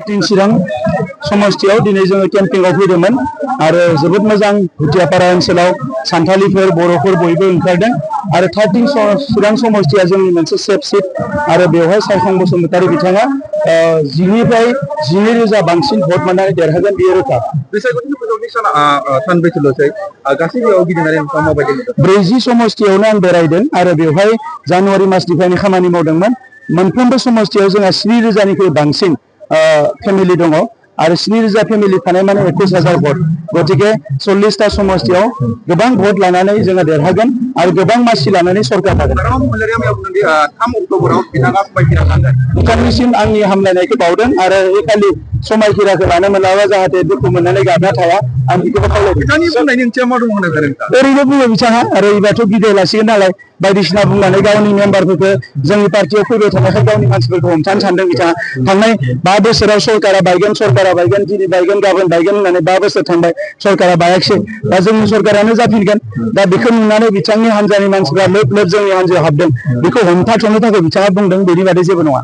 चिरां समस्थियाव दिनै जोङो केम्पिंआव फैदोंमोन आरो जोबोद मोजां भुटियापारा ओनसोलाव सान्थालिफोर बर'फोर बयबो ओंखारदों आरो 13 चिरां समस्थिया जोंनि मोनसे सेफ सिट आरो बेवहाय सायखं बसुमतारी बिथाङा 10,000 बांसिन भट मोननानै देरहागोन बियो रोखा। बैसागुनि फोजोबनाय साना सानबैसोल'सै गासैबो गिदिंनानै नोंथाङा माबायदि मोनदों? 40 समस्थियावनो आं बेरायदों आरो बेवहाय जानुवारि मासनिफ्रायनो खामानि मावदोंमोन। मोनफ्रोमबो समस्थियाव जोंहा 7,000निख्रुइ बांसिन फेमिलि दङ आरो 7,000 फेमिलि थानाय माने 21,000 भट गतिके 40टा समस्थियाव गोबां भट लानानै जोङो देरहागोन आरो गोबां मासि लानानै सरकार थागोन। 3 अक्ट'बराव बिथाङा समायखिरा थांगोन। बिथांनिसिम आंनि हामलायनायखौ बावदों आरो बे खालि समायखिराखौ लानो मोनाबा जाहाथे दुखु मोननानै गाबना थाया आं बेखौबो खावलायदों। बिथांनि बुंनायनि ओंथिया मा दं होननानै नोंथाङा? ओरैनो बुङो बिथाङा ओरैबाथ' गिदिर लासिगोन नालाय बायदिसिना बुंनानै गावनि मेम्बारफोरखौ जोंनि पार्टियाव फैबाय थानायखाय गावनि मानसिफोरखौ हमथानो सानदों बिथाङा। थांनाय 5 बोसोराव सरकारा बायगोन दिनै बायगोन गाबोन बायगोन होननानै 5 बोसोर थांबाय सरकारा बायाखिसै दा जोंनि सरकारानो जाफिनगोन। दा बेखौ नुनानै बिथांनि हान्जानि मानसिफ्रा लोब लोब जोंनि हान्जायाव हाबदों बेखौ हमथाथ'नो थाखाय बिथाङा बुंदों बेनि बादै जेबो नङा।